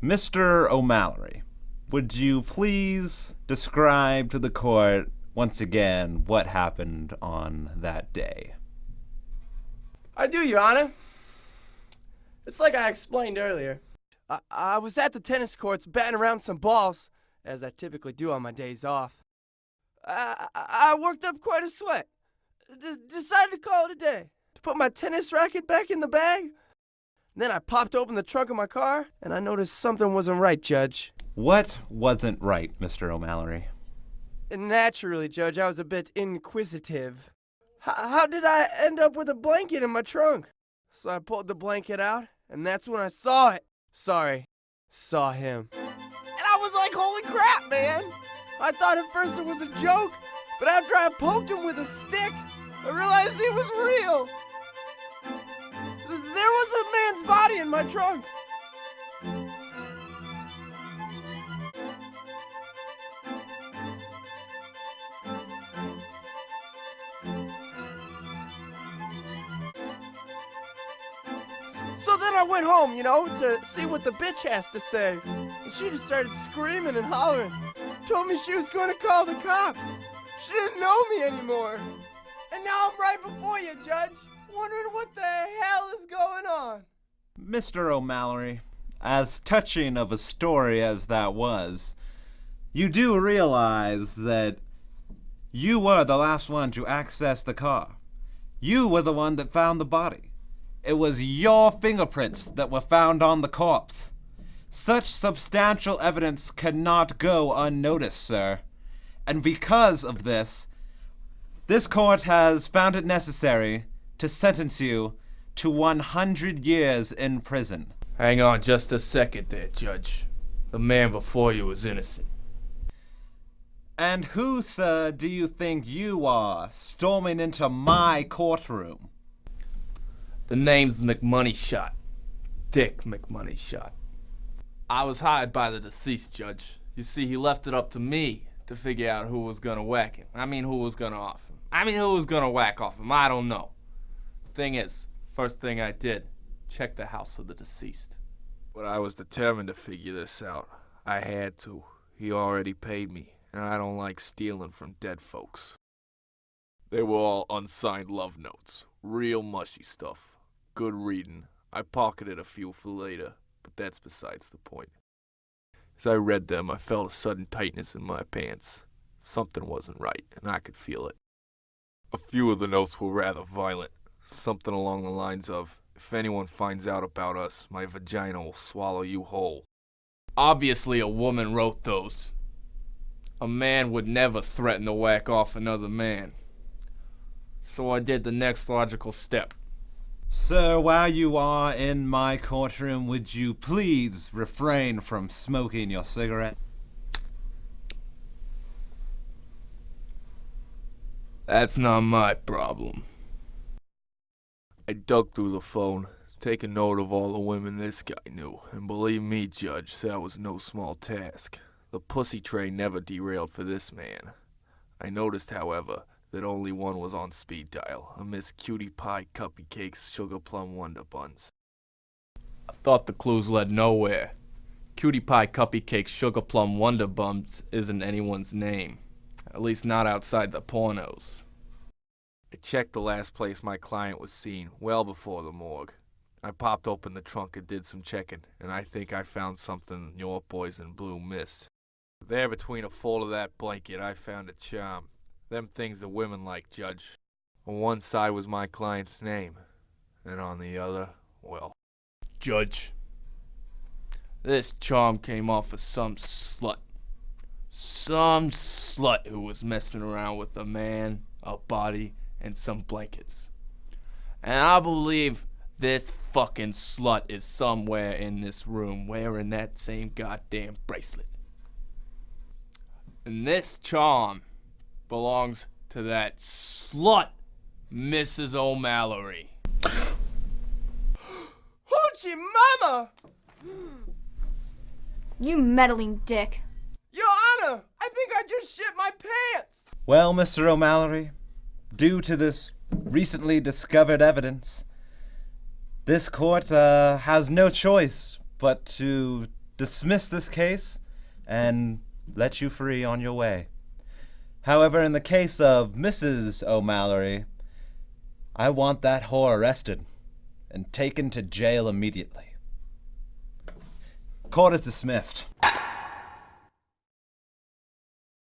Mr. O'Mallory, would you please describe to the court once again what happened on that day? I do, Your Honor. It's like I explained earlier. I was at the tennis courts batting around some balls, as I typically do on my days off. I worked up quite a sweat. Decided to call it a day. To put my tennis racket back in the bag. Then I popped open the trunk of my car, and I noticed something wasn't right, Judge. What wasn't right, Mr. O'Mallory? Naturally, Judge, I was a bit inquisitive. How did I end up with a blanket in my trunk? So I pulled the blanket out, and that's when I saw it. Saw him. And I was like, holy crap, man! I thought at first it was a joke, but after I poked him with a stick, I realized it was real. There was a man's body in my trunk. So then I went home, to see what the bitch has to say. And she just started screaming and hollering. Told me she was going to call the cops. She didn't know me anymore. And now I'm right before you, Judge, wondering what the hell is going on. Mr. O'Mallory, as touching of a story as that was, you do realize that you were the last one to access the car. You were the one that found the body. It was your fingerprints that were found on the corpse. Such substantial evidence cannot go unnoticed, sir. And because of this court has found it necessary to sentence you to 100 years in prison. Hang on just a second there, Judge. The man before you was innocent. And who, sir, do you think you are, storming into my courtroom? The name's McMoneyshot. Dick McMoneyshot. I was hired by the deceased, Judge. You see, he left it up to me to figure out who was gonna whack him. Who was gonna off him. Who was gonna whack off him. I don't know. Thing is, first thing I did, check the house of the deceased. But I was determined to figure this out. I had to. He already paid me, and I don't like stealing from dead folks. They were all unsigned love notes. Real mushy stuff. Good reading. I pocketed a few for later, but that's besides the point. As I read them, I felt a sudden tightness in my pants. Something wasn't right, and I could feel it. A few of the notes were rather violent. Something along the lines of, if anyone finds out about us, my vagina will swallow you whole. Obviously a woman wrote those. A man would never threaten to whack off another man. So I did the next logical step. Sir, while you are in my courtroom, would you please refrain from smoking your cigarette? That's not my problem. I dug through the phone, taking note of all the women this guy knew, and believe me, Judge, that was no small task. The pussy train never derailed for this man. I noticed, however, that only one was on speed dial, a Miss Cutie Pie Cupcakes Sugar Plum Wonder Buns. I thought the clues led nowhere. Cutie Pie Cupcakes Sugar Plum Wonder Buns isn't anyone's name. At least not outside the pornos. I checked the last place my client was seen, well before the morgue. I popped open the trunk and did some checking, and I think I found something your poison blue missed. There between a fold of that blanket, I found a charm. Them things the women like, Judge. On one side was my client's name, and on the other, well. Judge, this charm came off of some slut. Some slut who was messing around with a man, a body, and some blankets. And I believe this fucking slut is somewhere in this room wearing that same goddamn bracelet. And this charm belongs to that slut, Mrs. O'Mallory. Hoochie mama! You meddling dick. Your Honor, I think I just shit my pants! Well, Mr. O'Mallory, due to this recently discovered evidence, this court has no choice but to dismiss this case and let you free on your way. However, in the case of Mrs. O'Mallory, I want that whore arrested and taken to jail immediately. Court is dismissed.